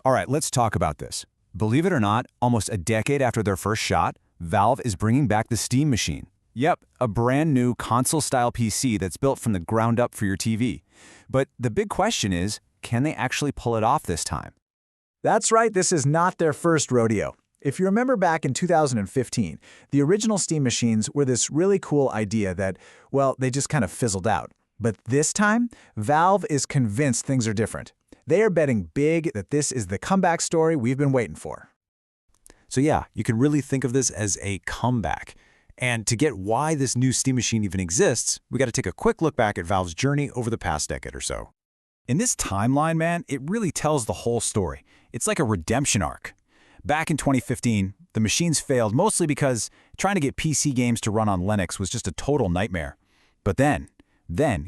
All right, let's talk about this. Believe it or not, almost a decade after their first shot, Valve is bringing back the Steam Machine. Yep, a brand new console-style PC that's built from the ground up for your TV. But the big question is, can they actually pull it off this time? That's right, this is not their first rodeo. If you remember back in 2015, the original Steam machines were this really cool idea that, well, they just kind of fizzled out. But this time, Valve is convinced things are different. They are betting big that this is the comeback story we've been waiting for. So yeah, you can really think of this as a comeback. And to get why this new Steam machine even exists, we got to take a quick look back at Valve's journey over the past decade or so. In this timeline, man, it really tells the whole story. It's like a redemption arc. Back in 2015, the machines failed mostly because trying to get PC games to run on Linux was just a total nightmare. But then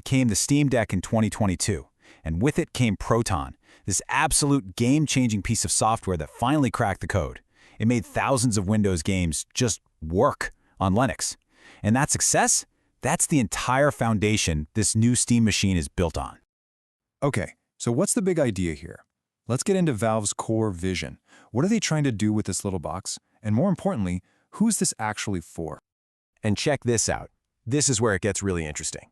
came the Steam Deck in 2022, and with it came Proton, this absolute game-changing piece of software that finally cracked the code. It made thousands of Windows games just work on Linux. And that success, that's the entire foundation this new Steam machine is built on. Okay, so what's the big idea here? Let's get into Valve's core vision. What are they trying to do with this little box? And more importantly, who's this actually for? And check this out. This is where it gets really interesting.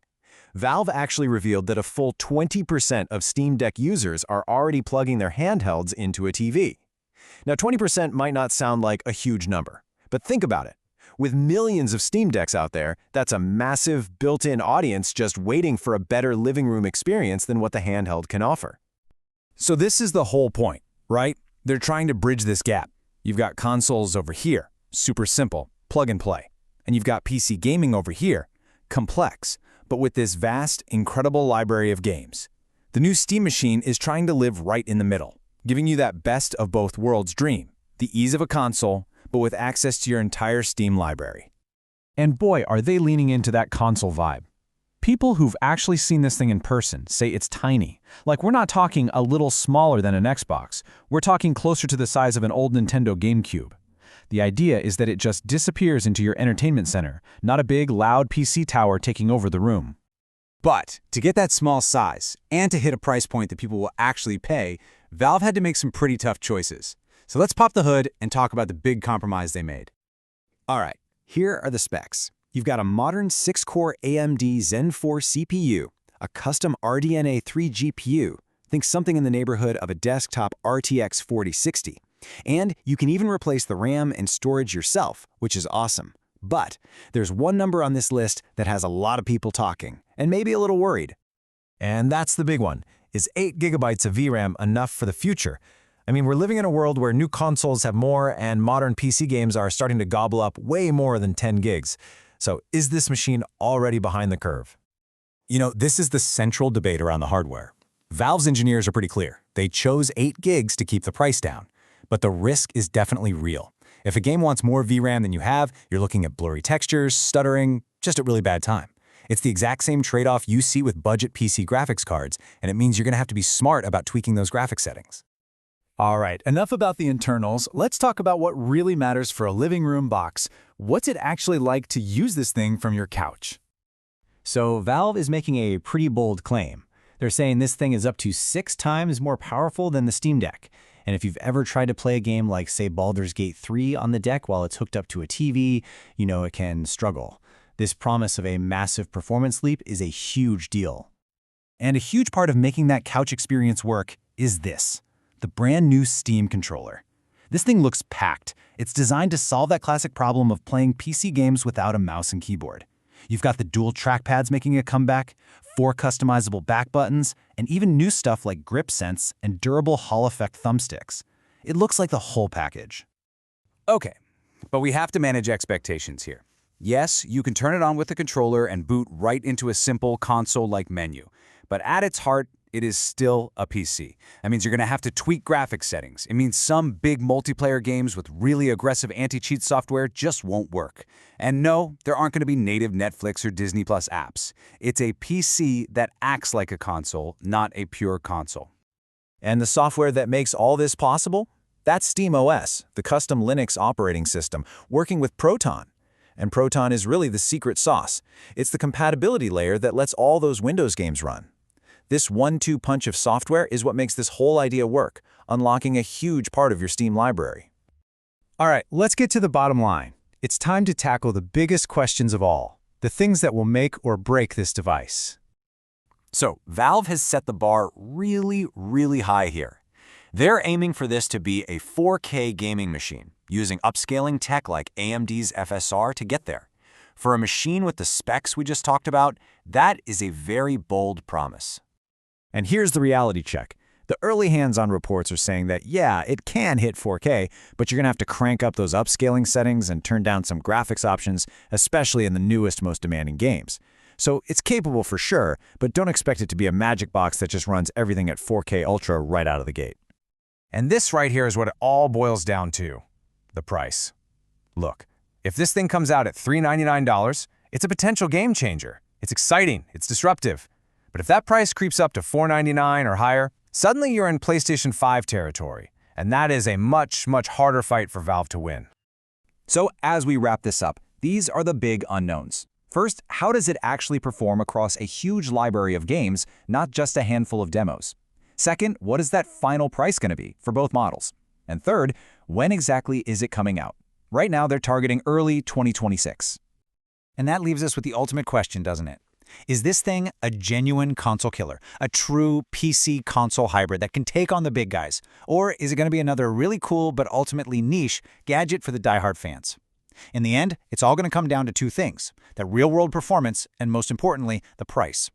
Valve actually revealed that a full 20% of Steam Deck users are already plugging their handhelds into a TV. Now, 20% might not sound like a huge number, but think about it. With millions of Steam Decks out there, that's a massive built-in audience just waiting for a better living room experience than what the handheld can offer. So this is the whole point, right? They're trying to bridge this gap. You've got consoles over here, super simple, plug and play. And you've got PC gaming over here, complex, but with this vast, incredible library of games. The new Steam machine is trying to live right in the middle, giving you that best of both worlds dream, the ease of a console, but with access to your entire Steam library. And boy, are they leaning into that console vibe. People who've actually seen this thing in person say it's tiny. Like, we're not talking a little smaller than an Xbox. We're talking closer to the size of an old Nintendo GameCube. The idea is that it just disappears into your entertainment center, not a big, loud PC tower taking over the room. But to get that small size and to hit a price point that people will actually pay, Valve had to make some pretty tough choices. So let's pop the hood and talk about the big compromise they made. All right, here are the specs. You've got a modern 6-core AMD Zen 4 CPU, a custom RDNA 3 GPU, think something in the neighborhood of a desktop RTX 4060. And you can even replace the RAM and storage yourself, which is awesome. But there's one number on this list that has a lot of people talking, and maybe a little worried. And that's the big one. Is 8 gigabytes of VRAM enough for the future? I mean, we're living in a world where new consoles have more and modern PC games are starting to gobble up way more than 10 gigs. So is this machine already behind the curve? You know, this is the central debate around the hardware. Valve's engineers are pretty clear. They chose 8 gigs to keep the price down. But the risk is definitely real. If a game wants more VRAM than you have, you're looking at blurry textures, stuttering, just a really bad time. It's the exact same trade-off you see with budget PC graphics cards, and it means you're going to have to be smart about tweaking those graphics settings. All right, enough about the internals. Let's talk about what really matters for a living room box. What's it actually like to use this thing from your couch? So Valve is making a pretty bold claim. They're saying this thing is up to 6 times more powerful than the Steam Deck. And if you've ever tried to play a game like, say, Baldur's Gate 3 on the deck while it's hooked up to a TV, you know it can struggle. This promise of a massive performance leap is a huge deal. And a huge part of making that couch experience work is this, the brand new Steam controller. This thing looks packed. It's designed to solve that classic problem of playing PC games without a mouse and keyboard. You've got the dual trackpads making a comeback, 4 customizable back buttons, and even new stuff like grip sense and durable Hall effect thumbsticks. It looks like the whole package. Okay, but we have to manage expectations here. Yes, you can turn it on with the controller and boot right into a simple console-like menu, but at its heart, it is still a PC. That means you're going to have to tweak graphics settings. It means some big multiplayer games with really aggressive anti-cheat software just won't work. And no, there aren't going to be native Netflix or Disney Plus apps. It's a PC that acts like a console, not a pure console. And the software that makes all this possible? That's SteamOS, the custom Linux operating system, working with Proton. And Proton is really the secret sauce. It's the compatibility layer that lets all those Windows games run. This 1-2 punch of software is what makes this whole idea work, unlocking a huge part of your Steam library. All right, let's get to the bottom line. It's time to tackle the biggest questions of all, the things that will make or break this device. So, Valve has set the bar really, really high here. They're aiming for this to be a 4K gaming machine, using upscaling tech like AMD's FSR to get there. For a machine with the specs we just talked about, that is a very bold promise. And here's the reality check. The early hands-on reports are saying that, yeah, it can hit 4K, but you're going to have to crank up those upscaling settings and turn down some graphics options, especially in the newest, most demanding games. So it's capable for sure, but don't expect it to be a magic box that just runs everything at 4K Ultra right out of the gate. And this right here is what it all boils down to, the price. Look, if this thing comes out at $399, it's a potential game changer. It's exciting, it's disruptive. But if that price creeps up to $499 or higher, suddenly you're in PlayStation 5 territory, and that is a much, much harder fight for Valve to win. So as we wrap this up, these are the big unknowns. First, how does it actually perform across a huge library of games, not just a handful of demos? Second, what is that final price going to be for both models? And third, when exactly is it coming out? Right now, they're targeting early 2026. And that leaves us with the ultimate question, doesn't it? Is this thing a genuine console killer, a true PC console hybrid that can take on the big guys? Or is it going to be another really cool but ultimately niche gadget for the diehard fans? In the end, it's all going to come down to two things: the real-world performance and, most importantly, the price.